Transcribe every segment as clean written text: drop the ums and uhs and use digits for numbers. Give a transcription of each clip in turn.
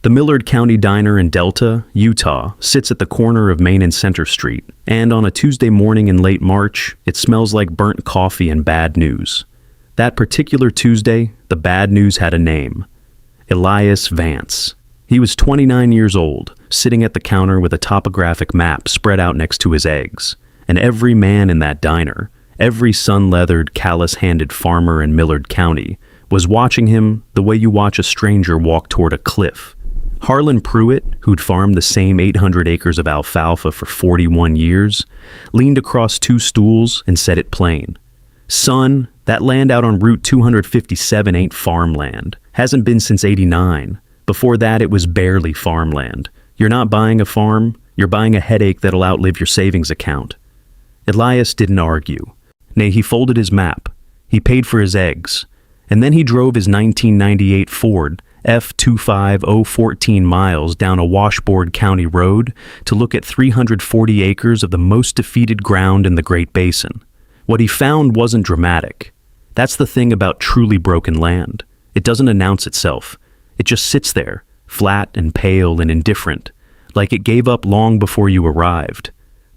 The Millard County Diner in Delta, Utah, sits at the corner of Main and Center Street, and on a Tuesday morning in late March, it smells like burnt coffee and bad news. That particular Tuesday, the bad news had a name: Elias Vance. He was 29 years old, sitting at the counter with a topographic map spread out next to his eggs, and every man in that diner, every sun-leathered, callous-handed farmer in Millard County, was watching him the way you watch a stranger walk toward a cliff. Harlan Pruitt, who'd farmed the same 800 acres of alfalfa for 41 years, leaned across two stools and said it plain. "Son, that land out on Route 257 ain't farmland. Hasn't been since '89. Before that, it was barely farmland. You're not buying a farm, you're buying a headache that'll outlive your savings account." Elias didn't argue. Nay, he folded his map. He paid for his eggs. And then he drove his 1998 Ford F-250 14 miles down a washboard county road to look at 340 acres of the most defeated ground in the Great Basin. What he found wasn't dramatic. That's the thing about truly broken land. It doesn't announce itself. It just sits there, flat and pale and indifferent, like it gave up long before you arrived.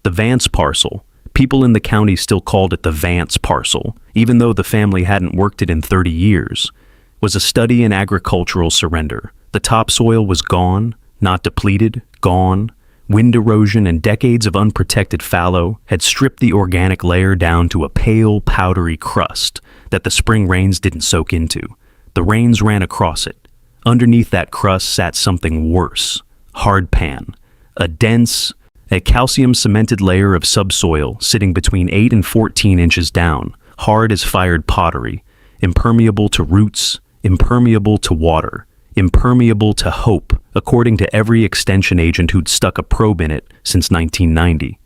The Vance parcel. People in the county still called it the Vance parcel, even though the family hadn't worked it in 30 years. Was a study in agricultural surrender. The topsoil was gone, not depleted, gone. Wind erosion and decades of unprotected fallow had stripped the organic layer down to a pale, powdery crust that the spring rains didn't soak into. The rains ran across it. Underneath that crust sat something worse: hardpan, a calcium-cemented layer of subsoil sitting between 8 and 14 inches down, hard as fired pottery, impermeable to roots, impermeable to water, impermeable to hope, according to every extension agent who'd stuck a probe in it since 1990.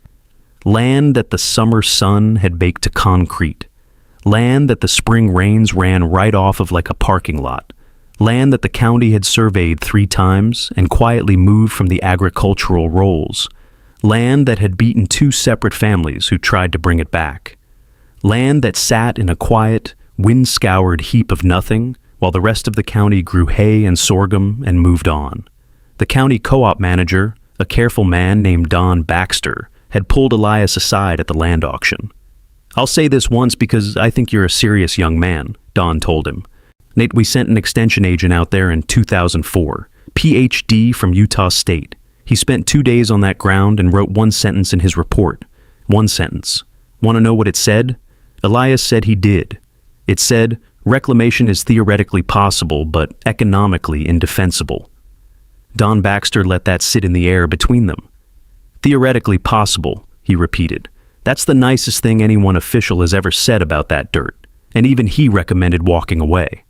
Land that the summer sun had baked to concrete. Land that the spring rains ran right off of like a parking lot. Land that the county had surveyed 3 times and quietly moved from the agricultural rolls. Land that had beaten 2 separate families who tried to bring it back. Land that sat in a quiet, wind-scoured heap of nothing while the rest of the county grew hay and sorghum and moved on. The county co-op manager, a careful man named Don Baxter, had pulled Elias aside at the land auction. "I'll say this once because I think you're a serious young man," Don told him. "Nate, we sent an extension agent out there in 2004, PhD from Utah State. He spent 2 days on that ground and wrote 1 sentence in his report. 1 sentence. Want to know what it said?" Elias said he did. It said, "Reclamation is theoretically possible, but economically indefensible." Don Baxter let that sit in the air between them. "Theoretically possible," he repeated. "That's the nicest thing any one official has ever said about that dirt, and even he recommended walking away."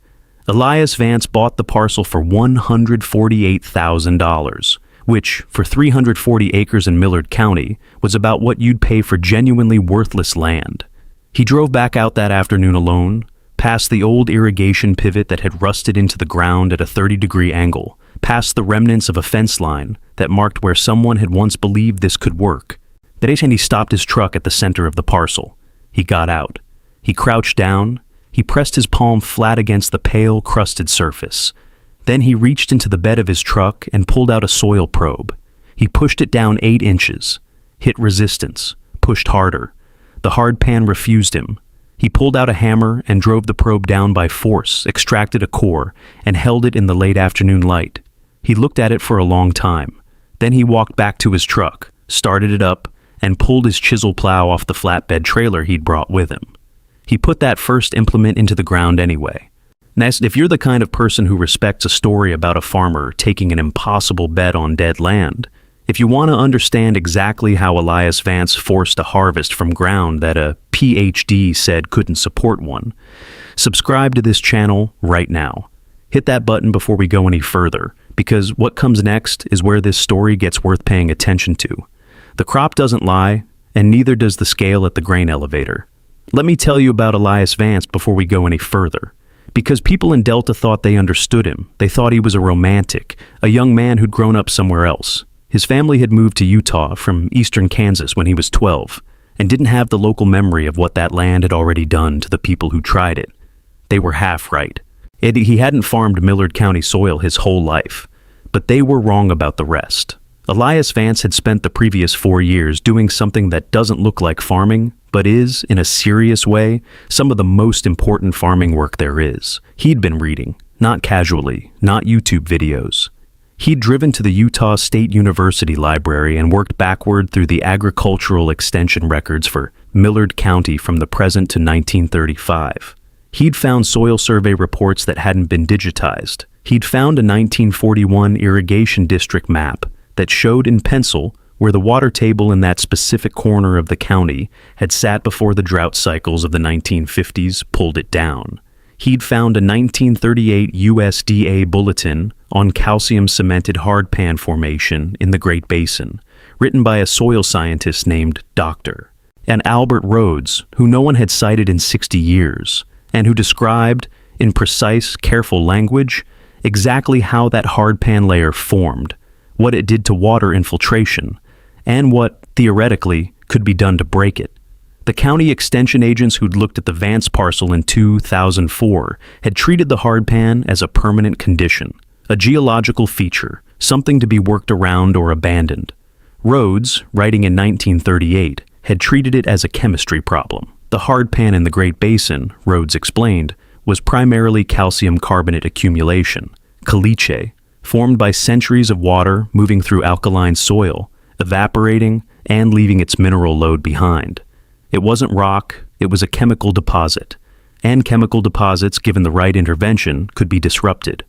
Elias Vance bought the parcel for $148,000, which, for 340 acres in Millard County, was about what you'd pay for genuinely worthless land. He drove back out that afternoon alone, past the old irrigation pivot that had rusted into the ground at a 30-degree angle, past the remnants of a fence line that marked where someone had once believed this could work. Then he stopped his truck at the center of the parcel. He got out. He crouched down. He pressed his palm flat against the pale, crusted surface. Then he reached into the bed of his truck and pulled out a soil probe. He pushed it down 8 inches, hit resistance, pushed harder. The hard pan refused him. He pulled out a hammer and drove the probe down by force, extracted a core, and held it in the late afternoon light. He looked at it for a long time. Then he walked back to his truck, started it up, and pulled his chisel plow off the flatbed trailer he'd brought with him. He put that first implement into the ground anyway. Next, if you're the kind of person who respects a story about a farmer taking an impossible bet on dead land, if you want to understand exactly how Elias Vance forced a harvest from ground that a PhD said couldn't support one, subscribe to this channel right now. Hit that button before we go any further, because what comes next is where this story gets worth paying attention to. The crop doesn't lie, and neither does the scale at the grain elevator. Let me tell you about Elias Vance before we go any further. Because people in Delta thought they understood him. They thought he was a romantic, a young man who'd grown up somewhere else. His family had moved to Utah from eastern Kansas when he was 12, and didn't have the local memory of what that land had already done to the people who tried it. They were half right. He hadn't farmed Millard County soil his whole life. but they were wrong about the rest. Elias Vance had spent the previous 4 years doing something that doesn't look like farming, but is, in a serious way, some of the most important farming work there is. He'd been reading, not casually, not YouTube videos. He'd driven to the Utah State University Library and worked backward through the agricultural extension records for Millard County from the present to 1935. He'd found soil survey reports that hadn't been digitized. He'd found a 1941 irrigation district map that showed in pencil where the water table in that specific corner of the county had sat before the drought cycles of the 1950s pulled it down. He'd found a 1938 USDA bulletin on calcium-cemented hardpan formation in the Great Basin, written by a soil scientist named Dr. and Albert Rhodes, who no one had cited in 60 years, and who described, in precise, careful language, exactly how that hardpan layer formed, what it did to water infiltration, and what, theoretically, could be done to break it. The county extension agents who'd looked at the Vance parcel in 2004 had treated the hardpan as a permanent condition, a geological feature, something to be worked around or abandoned. Rhodes, writing in 1938, had treated it as a chemistry problem. The hardpan in the Great Basin, Rhodes explained, was primarily calcium carbonate accumulation, caliche, formed by centuries of water moving through alkaline soil, evaporating, and leaving its mineral load behind. It wasn't rock, it was a chemical deposit, and chemical deposits, given the right intervention, could be disrupted.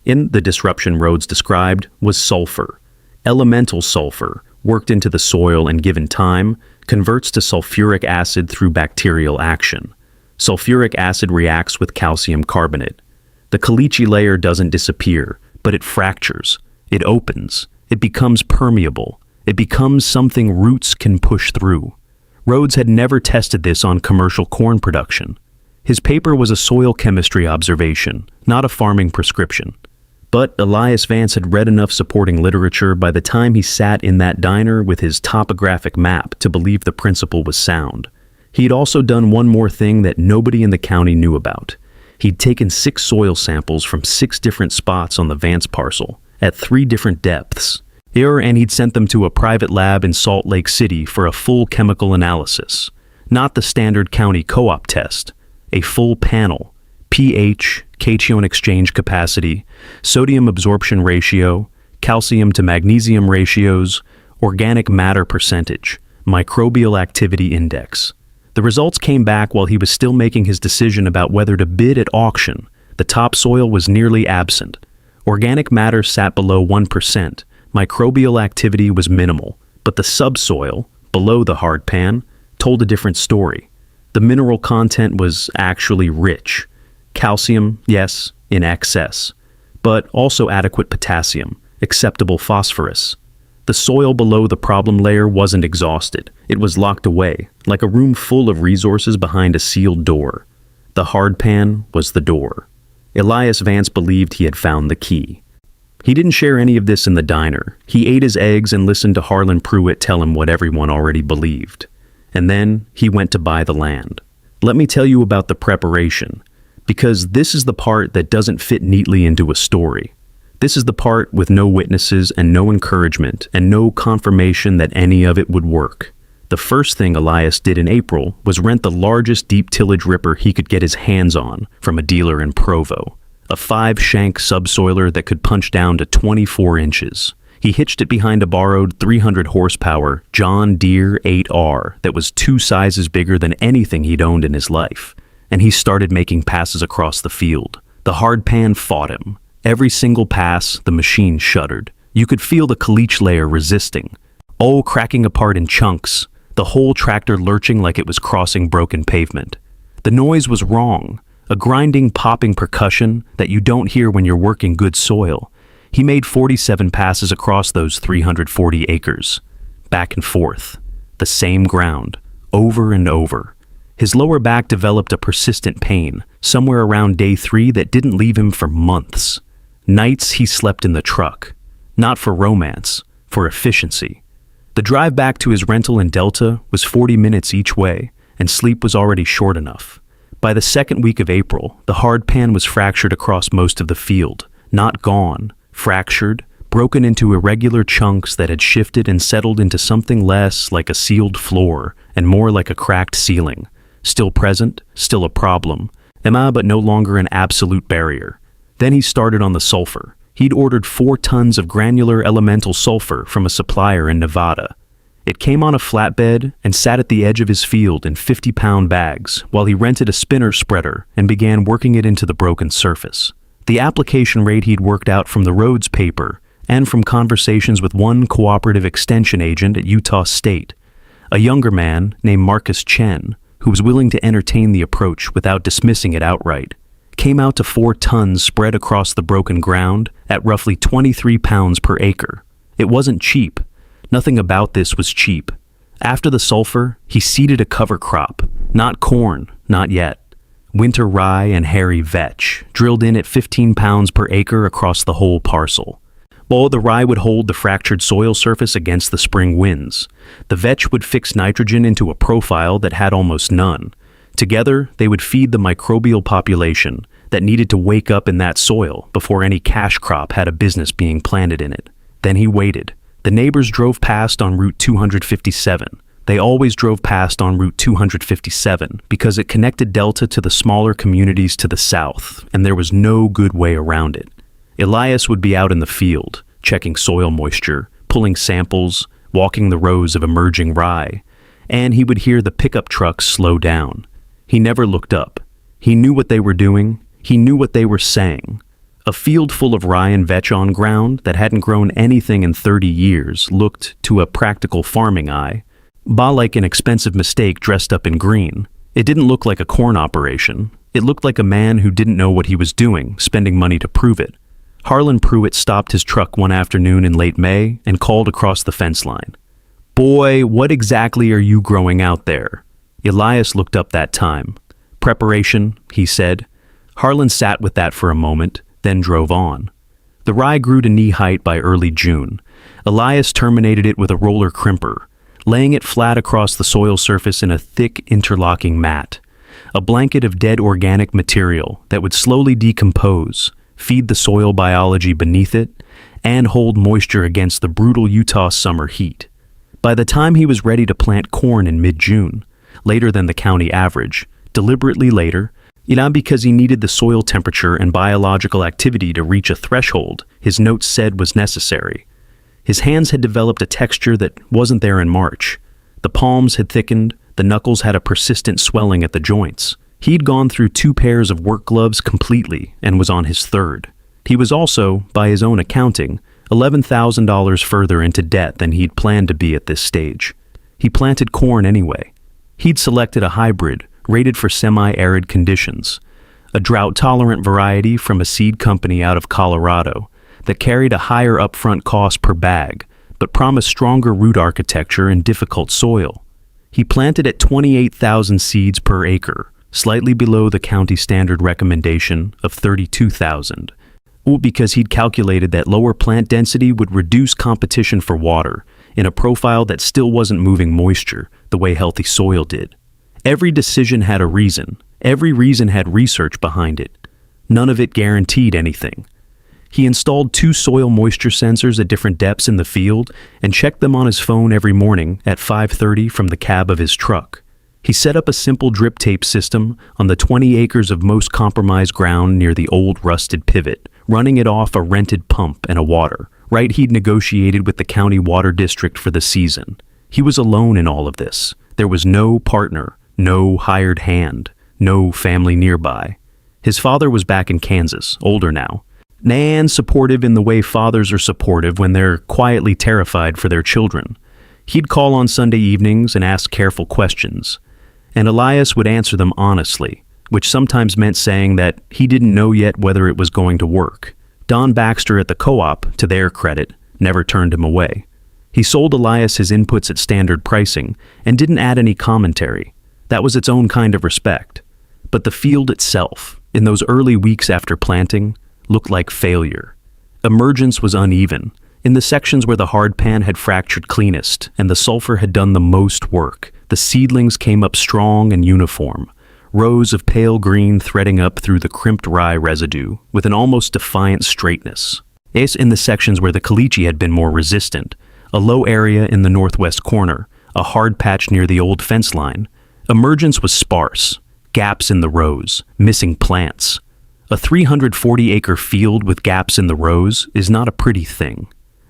In the disruption Rhodes described was sulfur. Elemental sulfur, worked into the soil and given time, converts to sulfuric acid through bacterial action. Sulfuric acid reacts with calcium carbonate. The caliche layer doesn't disappear, but it fractures, it opens, it becomes permeable, it becomes something roots can push through. Rhodes had never tested this on commercial corn production. His paper was a soil chemistry observation, not a farming prescription. But Elias Vance had read enough supporting literature by the time he sat in that diner with his topographic map to believe the principle was sound. He'd also done one more thing that nobody in the county knew about. He'd taken 6 soil samples from 6 different spots on the Vance parcel, at 3 different depths. And he'd sent them to a private lab in Salt Lake City for a full chemical analysis. Not the standard county co-op test, a full panel, pH, cation exchange capacity, sodium absorption ratio, calcium to magnesium ratios, organic matter percentage, microbial activity index. The results came back while he was still making his decision about whether to bid at auction. The topsoil was nearly absent. Organic matter sat below 1%. Microbial activity was minimal, but the subsoil, below the hardpan, told a different story. The mineral content was actually rich. Calcium, yes, in excess, but also adequate potassium, acceptable phosphorus. The soil below the problem layer wasn't exhausted. It was locked away, like a room full of resources behind a sealed door. The hardpan was the door. Elias Vance believed he had found the key. He didn't share any of this in the diner. He ate his eggs and listened to Harlan Pruitt tell him what everyone already believed. And then he went to buy the land. Let me tell you about the preparation, because this is the part that doesn't fit neatly into a story. This is the part with no witnesses and no encouragement and no confirmation that any of it would work. The first thing Elias did in April was rent the largest deep tillage ripper he could get his hands on from a dealer in Provo, a 5-shank subsoiler that could punch down to 24 inches. He hitched it behind a borrowed 300 horsepower John Deere 8R that was 2 sizes bigger than anything he'd owned in his life, and he started making passes across the field. The hardpan fought him. Every single pass, the machine shuddered. You could feel the caliche layer resisting, cracking apart in chunks, the whole tractor lurching like it was crossing broken pavement. The noise was wrong, a grinding, popping percussion that you don't hear when you're working good soil. He made 47 passes across those 340 acres, back and forth, the same ground, over and over. His lower back developed a persistent pain, somewhere around day 3 that didn't leave him for months. Nights he slept in the truck, not for romance, for efficiency. The drive back to his rental in Delta was 40 minutes each way, and sleep was already short enough. By the second week of April, the hardpan was fractured across most of the field, not gone, fractured, broken into irregular chunks that had shifted and settled into something less like a sealed floor and more like a cracked ceiling. Still present, still a problem, but no longer an absolute barrier. Then he started on the sulfur. He'd ordered 4 tons of granular elemental sulfur from a supplier in Nevada. It came on a flatbed and sat at the edge of his field in 50-pound bags while he rented a spinner spreader and began working it into the broken surface. The application rate he'd worked out from the roads paper and from conversations with one cooperative extension agent at Utah State, a younger man named Marcus Chen, who was willing to entertain the approach without dismissing it outright, came out to 4 tons spread across the broken ground at roughly 23 pounds per acre. It wasn't cheap. Nothing about this was cheap. After the sulfur, he seeded a cover crop. Not corn, not yet. Winter rye and hairy vetch, drilled in at 15 pounds per acre across the whole parcel. While the rye would hold the fractured soil surface against the spring winds, the vetch would fix nitrogen into a profile that had almost none. Together, they would feed the microbial population that needed to wake up in that soil before any cash crop had a business being planted in it. Then he waited. The neighbors drove past on Route 257. They always drove past on Route 257 because it connected Delta to the smaller communities to the south, and there was no good way around it. Elias would be out in the field, checking soil moisture, pulling samples, walking the rows of emerging rye, and he would hear the pickup trucks slow down. He never looked up. He knew what they were doing. He knew what they were saying. A field full of rye and vetch on ground that hadn't grown anything in 30 years looked, to a practical farming eye, like an expensive mistake dressed up in green. It didn't look like a corn operation. It looked like a man who didn't know what he was doing, spending money to prove it. Harlan Pruitt stopped his truck one afternoon in late May and called across the fence line. "Boy, what exactly are you growing out there?" Elias looked up that time. "Preparation," he said. Harlan sat with that for a moment, then drove on. The rye grew to knee height by early June. Elias terminated it with a roller crimper, laying it flat across the soil surface in a thick interlocking mat, a blanket of dead organic material that would slowly decompose, feed the soil biology beneath it, and hold moisture against the brutal Utah summer heat. By the time he was ready to plant corn in mid-June, later than the county average, deliberately later, because he needed the soil temperature and biological activity to reach a threshold his notes said was necessary. His hands had developed a texture that wasn't there in March. The palms had thickened, the knuckles had a persistent swelling at the joints. He'd gone through 2 pairs of work gloves completely and was on his 3rd. He was also, by his own accounting, $11,000 further into debt than he'd planned to be at this stage. He planted corn anyway. He'd selected a hybrid, rated for semi-arid conditions, a drought-tolerant variety from a seed company out of Colorado that carried a higher upfront cost per bag, but promised stronger root architecture in difficult soil. He planted at 28,000 seeds per acre, slightly below the county standard recommendation of 32,000, because he'd calculated that lower plant density would reduce competition for water in a profile that still wasn't moving moisture the way healthy soil did. Every decision had a reason. Every reason had research behind it. None of it guaranteed anything. He installed 2 soil moisture sensors at different depths in the field and checked them on his phone every morning at 5:30 from the cab of his truck. He set up a simple drip tape system on the 20 acres of most compromised ground near the old rusted pivot, running it off a rented pump and a water, right he'd negotiated with the county water district for the season. He was alone in all of this. There was no partner, no hired hand, no family nearby. His father was back in Kansas, older now, and supportive in the way fathers are supportive when they're quietly terrified for their children. He'd call on Sunday evenings and ask careful questions, and Elias would answer them honestly, which sometimes meant saying that he didn't know yet whether it was going to work. Don Baxter at the co-op, to their credit, never turned him away. He sold Elias his inputs at standard pricing and didn't add any commentary. That was its own kind of respect. But the field itself, in those early weeks after planting, looked like failure. Emergence was uneven. In the sections where the hardpan had fractured cleanest and the sulfur had done the most work, the seedlings came up strong and uniform, rows of pale green threading up through the crimped rye residue with an almost defiant straightness. Es in the sections where the caliche had been more resistant, a low area in the northwest corner, a hard patch near the old fence line. Emergence was sparse, gaps in the rows, missing plants. A 340-acre field with gaps in the rows is not a pretty thing.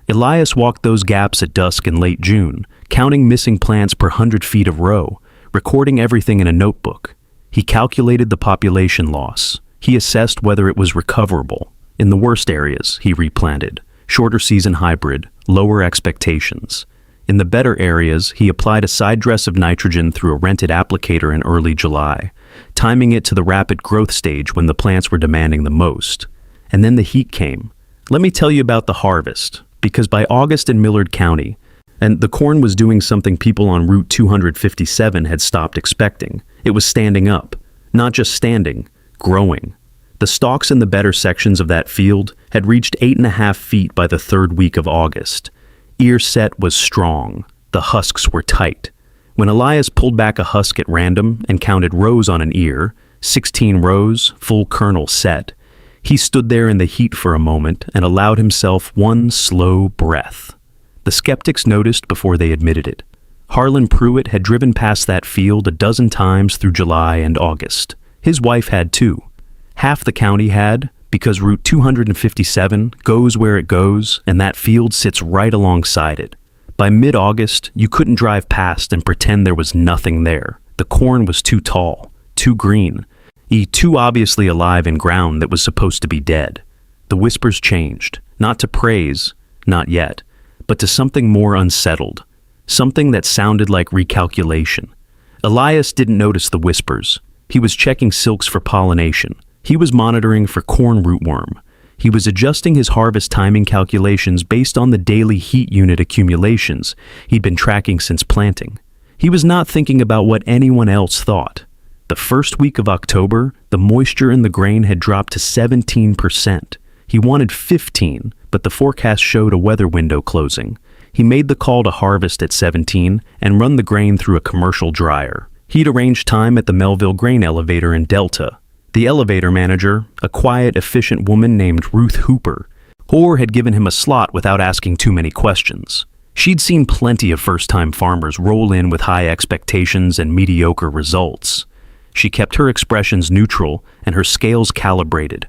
Elias walked those gaps at dusk in late June, counting missing plants per 100 feet of row, recording everything in a notebook. He calculated the population loss. He assessed whether it was recoverable. In the worst areas, he replanted. Shorter season hybrid, lower expectations. In the better areas, he applied a side dress of nitrogen through a rented applicator in early July, timing it to the rapid growth stage when the plants were demanding the most. And then the heat came. Let me tell you about the harvest, because by August in Millard County, and the corn was doing something people on Route 257 had stopped expecting. It was standing up. Not just standing, growing. The stalks in the better sections of that field had reached 8.5 feet by the third week of August. Ear set was strong. The husks were tight. When Elias pulled back a husk at random and counted rows on an ear, 16 rows, full kernel set, he stood there in the heat for a moment and allowed himself one slow breath. The skeptics noticed before they admitted it. Harlan Pruitt had driven past that field a dozen times through July and August. His wife had too. Half the county had, because Route 257 goes where it goes, and that field sits right alongside it. By mid-August, you couldn't drive past and pretend there was nothing there. The corn was too tall, too green, too obviously alive in ground that was supposed to be dead. The whispers changed, not to praise, not yet, but to something more unsettled, something that sounded like recalculation. Elias didn't notice the whispers. He was checking silks for pollination. He was monitoring for corn rootworm. He was adjusting his harvest timing calculations based on the daily heat unit accumulations he'd been tracking since planting. He was not thinking about what anyone else thought. The first week of October, the moisture in the grain had dropped to 17%. He wanted 15, but the forecast showed a weather window closing. He made the call to harvest at 17 and run the grain through a commercial dryer. He'd arranged time at the Melville grain elevator in Delta. The elevator manager, a quiet, efficient woman named Ruth Hooper, had given him a slot without asking too many questions. She'd seen plenty of first-time farmers roll in with high expectations and mediocre results. She kept her expressions neutral and her scales calibrated.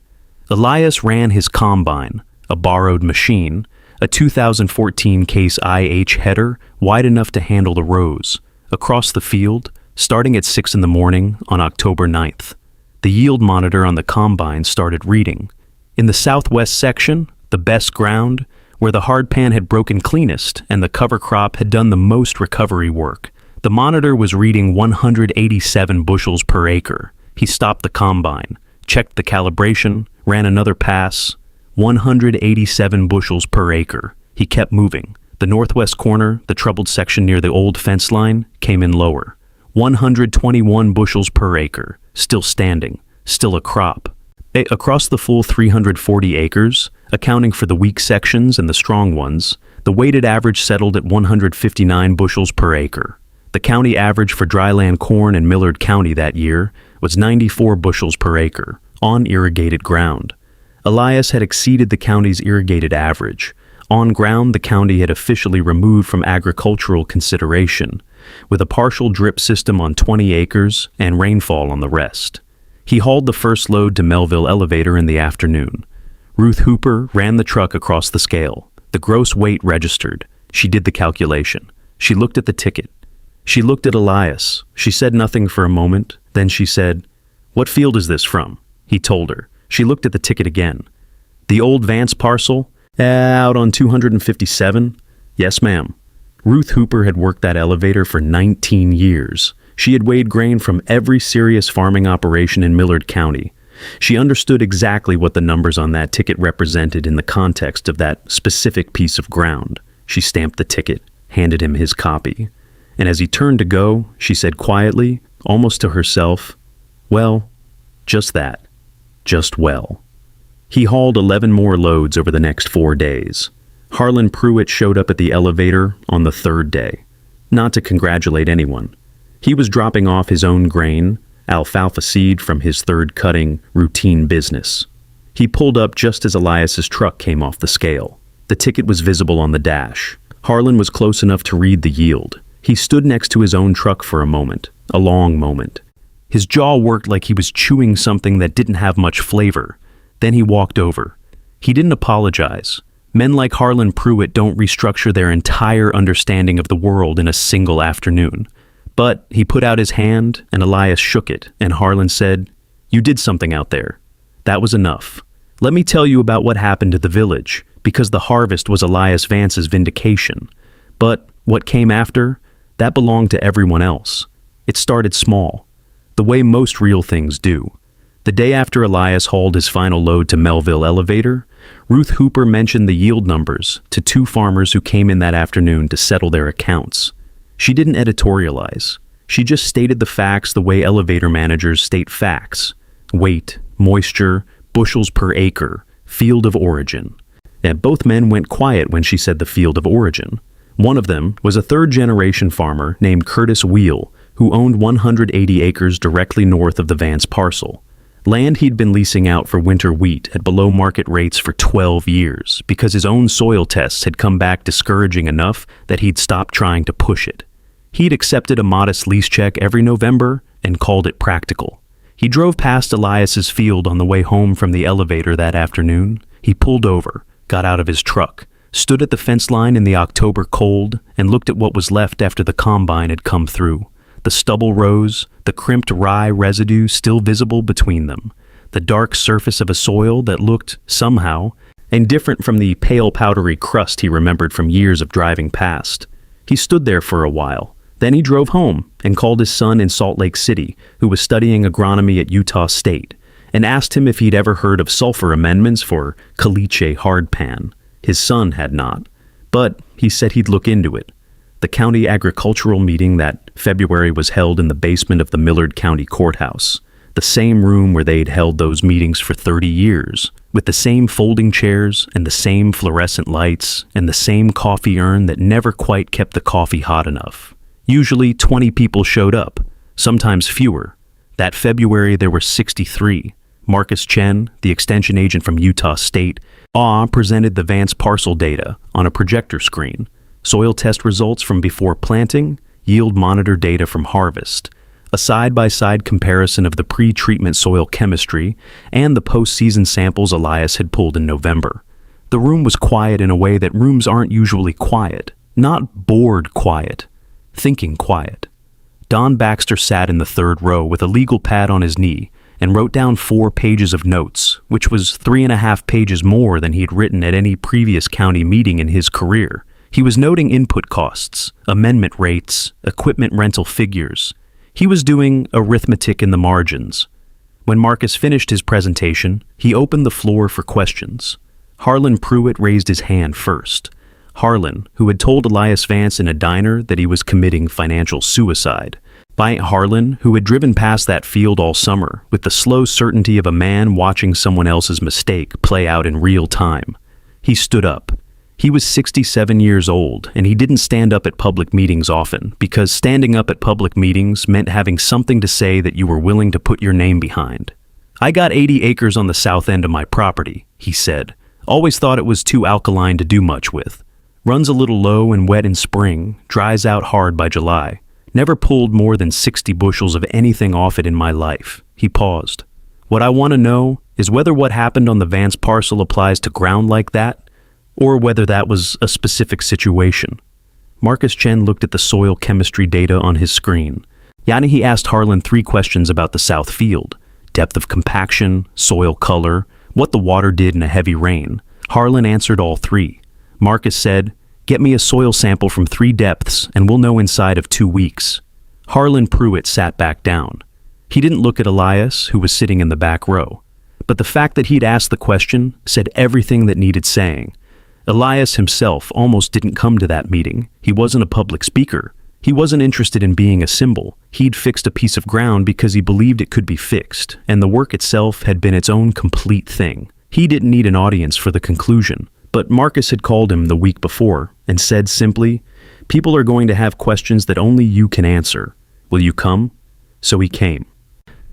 Elias ran his combine, a borrowed machine, a 2014 Case IH header wide enough to handle the rows, across the field, starting at 6 in the morning on October 9th. The yield monitor on the combine started reading. In the southwest section, the best ground, where the hard pan had broken cleanest and the cover crop had done the most recovery work, the monitor was reading 187 bushels per acre. He stopped the combine, checked the calibration, ran another pass. 187 bushels per acre. He kept moving. The northwest corner, the troubled section near the old fence line, came in lower. 121 bushels per acre. Still standing. Still a crop. Across the full 340 acres, accounting for the weak sections and the strong ones, the weighted average settled at 159 bushels per acre. The county average for dryland corn in Millard County that year was 94 bushels per acre, on irrigated ground. Elias had exceeded the county's irrigated average. On ground, the county had officially removed from agricultural consideration, with a partial drip system on 20 acres and rainfall on the rest. He hauled the first load to Melville Elevator in the afternoon. Ruth Hooper ran the truck across the scale. The gross weight registered. She did the calculation. She looked at the ticket. She looked at Elias. She said nothing for a moment. Then she said, "What field is this from?" He told her. She looked at the ticket again. "The old Vance parcel? Out on 257? Yes, ma'am." Ruth Hooper had worked that elevator for 19 years. She had weighed grain from every serious farming operation in Millard County. She understood exactly what the numbers on that ticket represented in the context of that specific piece of ground. She stamped the ticket, handed him his copy. And as he turned to go, she said quietly, almost to herself, "Well, just that. Just well." He hauled 11 more loads over the next 4 days. Harlan Pruitt showed up at the elevator on the third day. Not to congratulate anyone. He was dropping off his own grain, alfalfa seed from his third cutting routine business. He pulled up just as Elias's truck came off the scale. The ticket was visible on the dash. Harlan was close enough to read the yield. He stood next to his own truck for a moment, a long moment. His jaw worked like he was chewing something that didn't have much flavor. Then he walked over. He didn't apologize. Men like Harlan Pruitt don't restructure their entire understanding of the world in a single afternoon. But he put out his hand, and Elias shook it, and Harlan said, "You did something out there. That was enough. Let me tell you about what happened to the village, because the harvest was Elias Vance's vindication. But what came after, that belonged to everyone else. It started small, the way most real things do. The day after Elias hauled his final load to Melville Elevator, Ruth Hooper mentioned the yield numbers to two farmers who came in that afternoon to settle their accounts. She didn't editorialize. She just stated the facts the way elevator managers state facts: weight, moisture, bushels per acre, field of origin. And both men went quiet when she said the field of origin. One of them was a third-generation farmer named Curtis Wheel, who owned 180 acres directly north of the Vance parcel. Land he'd been leasing out for winter wheat at below-market rates for 12 years because his own soil tests had come back discouraging enough that he'd stopped trying to push it. He'd accepted a modest lease check every November and called it practical. He drove past Elias's field on the way home from the elevator that afternoon. He pulled over, got out of his truck, stood at the fence line in the October cold, and looked at what was left after the combine had come through. The stubble rows, the crimped rye residue still visible between them, the dark surface of a soil that looked, somehow, indifferent from the pale powdery crust he remembered from years of driving past. He stood there for a while. Then he drove home and called his son in Salt Lake City, who was studying agronomy at Utah State, and asked him if he'd ever heard of sulfur amendments for caliche hardpan. His son had not, but he said he'd look into it. The county agricultural meeting that February was held in the basement of the Millard County Courthouse, the same room where they'd held those meetings for 30 years, with the same folding chairs and the same fluorescent lights and the same coffee urn that never quite kept the coffee hot enough. Usually 20 people showed up, sometimes fewer. That February there were 63. Marcus Chen, the extension agent from Utah State, presented the Vance parcel data on a projector screen, soil test results from before planting, yield monitor data from harvest, a side-by-side comparison of the pre-treatment soil chemistry and the post-season samples Elias had pulled in November. The room was quiet in a way that rooms aren't usually quiet, not bored quiet, thinking quiet. Don Baxter sat in the third row with a legal pad on his knee and wrote down 4 pages of notes, which was 3.5 pages more than he'd written at any previous county meeting in his career. He was noting input costs, amendment rates, equipment rental figures. He was doing arithmetic in the margins. When Marcus finished his presentation, he opened the floor for questions. Harlan Pruitt raised his hand first. Harlan, who had told Elias Vance in a diner that he was committing financial suicide. Harlan, who had driven past that field all summer with the slow certainty of a man watching someone else's mistake play out in real time. He stood up. He was 67 years old, and he didn't stand up at public meetings often, because standing up at public meetings meant having something to say that you were willing to put your name behind. "I got 80 acres on the south end of my property," he said. "Always thought it was too alkaline to do much with. Runs a little low and wet in spring, dries out hard by July. Never pulled more than 60 bushels of anything off it in my life." He paused. "What I want to know is whether what happened on the Vance parcel applies to ground like that, or whether that was a specific situation." Marcus Chen looked at the soil chemistry data on his screen. He asked Harlan 3 questions about the south field: depth of compaction, soil color, what the water did in a heavy rain. Harlan answered all 3. Marcus said, "Get me a soil sample from 3 depths and we'll know inside of 2 weeks." Harlan Pruitt sat back down. He didn't look at Elias, who was sitting in the back row. But the fact that he'd asked the question said everything that needed saying. Elias himself almost didn't come to that meeting. He wasn't a public speaker. He wasn't interested in being a symbol. He'd fixed a piece of ground because he believed it could be fixed, and the work itself had been its own complete thing. He didn't need an audience for the conclusion. But Marcus had called him the week before and said simply, "People are going to have questions that only you can answer. Will you come?" So he came.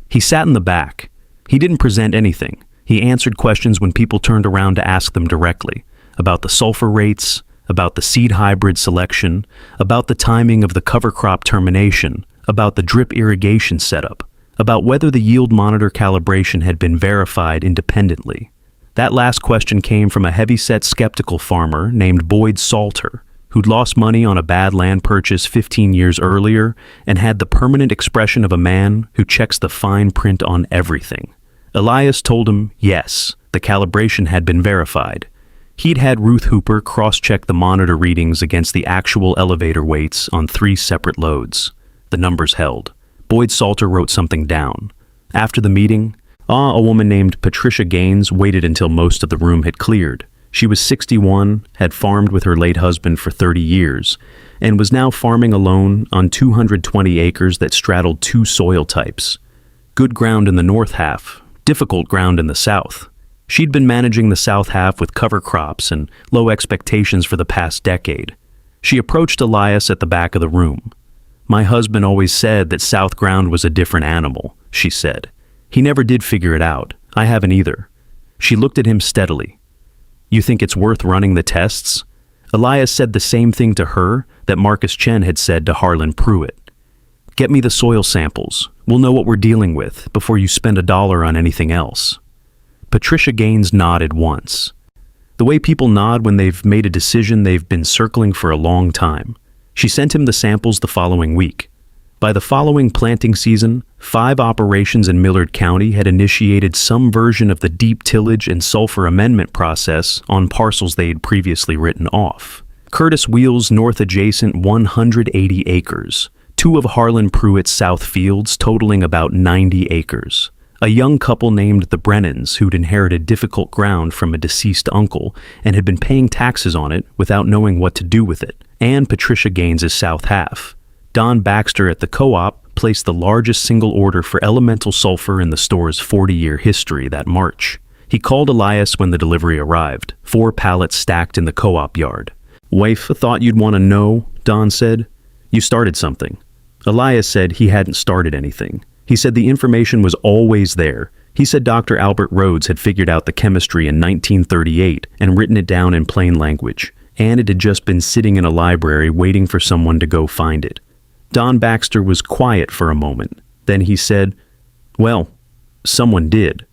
He sat in the back. He didn't present anything. He answered questions when people turned around to ask them directly, about the sulfur rates, about the seed hybrid selection, about the timing of the cover crop termination, about the drip irrigation setup, about whether the yield monitor calibration had been verified independently. That last question came from a heavy-set skeptical farmer named Boyd Salter, who'd lost money on a bad land purchase 15 years earlier and had the permanent expression of a man who checks the fine print on everything. Elias told him, yes, the calibration had been verified. He'd had Ruth Hooper cross-check the monitor readings against the actual elevator weights on 3 separate loads. The numbers held. Boyd Salter wrote something down. After the meeting, a woman named Patricia Gaines waited until most of the room had cleared. She was 61, had farmed with her late husband for 30 years, and was now farming alone on 220 acres that straddled 2 soil types. Good ground in the north half, difficult ground in the south. She'd been managing the south half with cover crops and low expectations for the past decade. She approached Elias at the back of the room. "My husband always said that south ground was a different animal," she said. "He never did figure it out. I haven't either." She looked at him steadily. "You think it's worth running the tests?" Elias said the same thing to her that Marcus Chen had said to Harlan Pruitt. "Get me the soil samples. We'll know what we're dealing with before you spend $1 on anything else." Patricia Gaines nodded once. The way people nod when they've made a decision they've been circling for a long time. She sent him the samples the following week. By the following planting season, 5 operations in Millard County had initiated some version of the deep tillage and sulfur amendment process on parcels they had previously written off. Curtis Wheel's north adjacent 180 acres, 2 of Harlan Pruitt's south fields totaling about 90 acres. A young couple named the Brennans who'd inherited difficult ground from a deceased uncle and had been paying taxes on it without knowing what to do with it, and Patricia Gaines's south half. Don Baxter at the co-op placed the largest single order for elemental sulfur in the store's 40-year history that March. He called Elias when the delivery arrived, 4 pallets stacked in the co-op yard. "Wife thought you'd want to know," Don said. "You started something." Elias said he hadn't started anything. He said the information was always there. He said Dr. Albert Rhodes had figured out the chemistry in 1938 and written it down in plain language, and it had just been sitting in a library waiting for someone to go find it. Don Baxter was quiet for a moment. Then he said, "Well, someone did."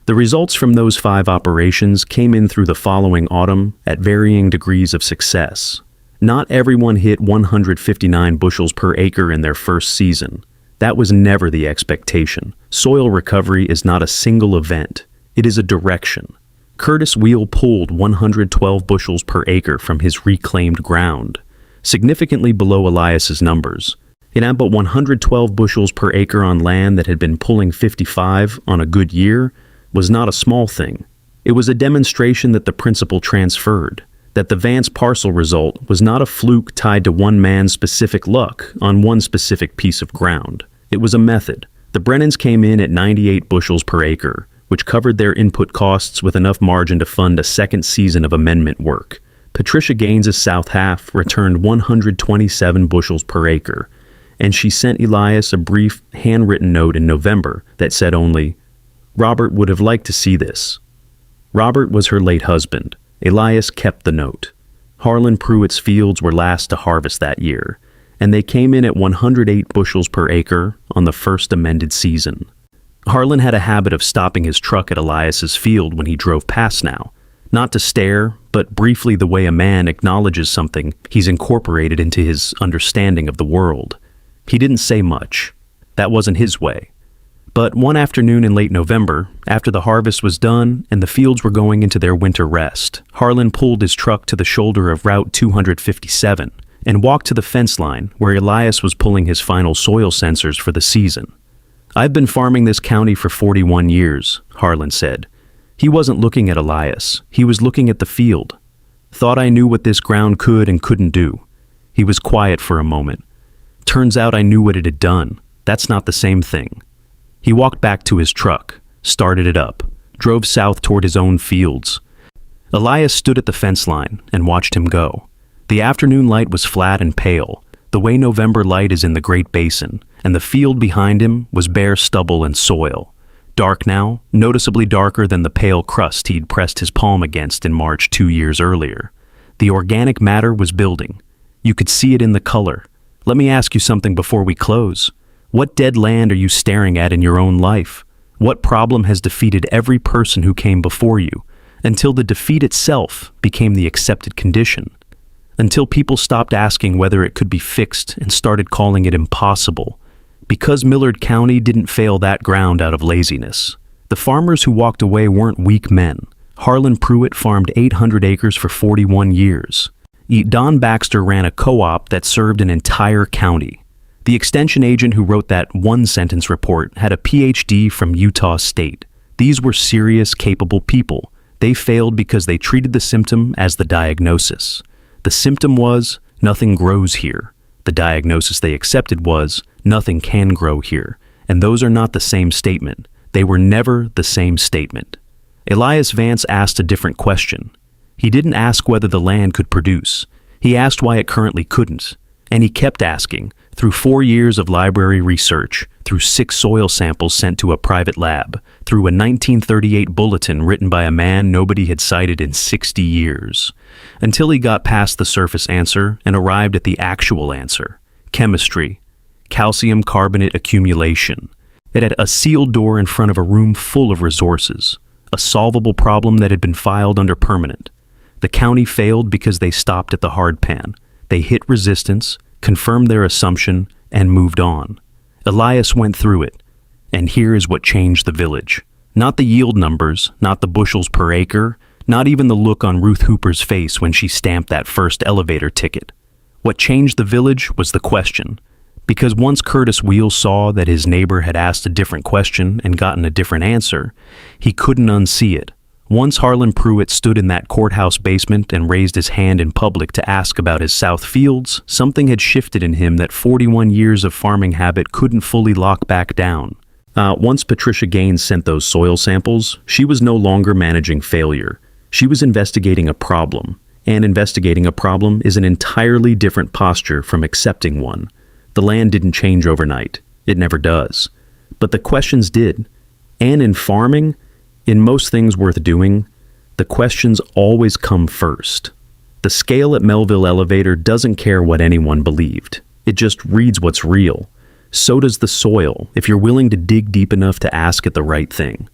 The results from those 5 operations came in through the following autumn at varying degrees of success. Not everyone hit 159 bushels per acre in their first season. That was never the expectation. Soil recovery is not a single event. It is a direction. Curtis Wheel pulled 112 bushels per acre from his reclaimed ground, significantly below Elias's numbers. It had but 112 bushels per acre on land that had been pulling 55 on a good year was not a small thing. It was a demonstration that the principle transferred, that the Vance parcel result was not a fluke tied to one man's specific luck on one specific piece of ground. It was a method. The Brennans came in at 98 bushels per acre, which covered their input costs with enough margin to fund a second season of amendment work. Patricia Gaines's south half returned 127 bushels per acre, and she sent Elias a brief, handwritten note in November that said only, "Robert would have liked to see this." Robert was her late husband. Elias kept the note. Harlan Pruitt's fields were last to harvest that year, and they came in at 108 bushels per acre on the first amended season. Harlan had a habit of stopping his truck at Elias's field when he drove past now, not to stare, but briefly the way a man acknowledges something he's incorporated into his understanding of the world. He didn't say much. That wasn't his way. But one afternoon in late November, after the harvest was done and the fields were going into their winter rest, Harlan pulled his truck to the shoulder of Route 257 and walked to the fence line where Elias was pulling his final soil sensors for the season. "I've been farming this county for 41 years, Harlan said. He wasn't looking at Elias. He was looking at the field. Thought I knew what this ground could and couldn't do. He was quiet for a moment. Turns out I knew what it had done. That's not the same thing." He walked back to his truck, started it up, drove south toward his own fields. Elias stood at the fence line and watched him go. The afternoon light was flat and pale, the way November light is in the Great Basin, and the field behind him was bare stubble and soil. Dark now, noticeably darker than the pale crust he'd pressed his palm against in March 2 years earlier. The organic matter was building. You could see it in the color. Let me ask you something before we close. What dead land are you staring at in your own life? What problem has defeated every person who came before you, until the defeat itself became the accepted condition? Until people stopped asking whether it could be fixed and started calling it impossible. Because Millard County didn't fail that ground out of laziness. The farmers who walked away weren't weak men. Harlan Pruitt farmed 800 acres for 41 years. Don Baxter ran a co-op that served an entire county. The extension agent who wrote that one-sentence report had a PhD from Utah State. These were serious, capable people. They failed because they treated the symptom as the diagnosis. The symptom was, nothing grows here. The diagnosis they accepted was, nothing can grow here. And those are not the same statement. They were never the same statement. Elias Vance asked a different question. He didn't ask whether the land could produce. He asked why it currently couldn't. And he kept asking, through 4 years of library research, through 6 soil samples sent to a private lab, through a 1938 bulletin written by a man nobody had cited in 60 years, until he got past the surface answer and arrived at the actual answer. Chemistry. Calcium carbonate accumulation. It had a sealed door in front of a room full of resources, a solvable problem that had been filed under permanent. The county failed because they stopped at the hard pan. They hit resistance, confirmed their assumption, and moved on. Elias went through it, and here is what changed the village. Not the yield numbers, not the bushels per acre, not even the look on Ruth Hooper's face when she stamped that first elevator ticket. What changed the village was the question. Because once Curtis Wheel saw that his neighbor had asked a different question and gotten a different answer, he couldn't unsee it. Once Harlan Pruitt stood in that courthouse basement and raised his hand in public to ask about his south fields, something had shifted in him that 41 years of farming habit couldn't fully lock back down. Once Patricia Gaines sent those soil samples, she was no longer managing failure. She was investigating a problem, and investigating a problem is an entirely different posture from accepting one. The land didn't change overnight. It never does. But the questions did. And in farming, in most things worth doing, the questions always come first. The scale at Melville Elevator doesn't care what anyone believed. It just reads what's real. So does the soil, if you're willing to dig deep enough to ask it the right thing.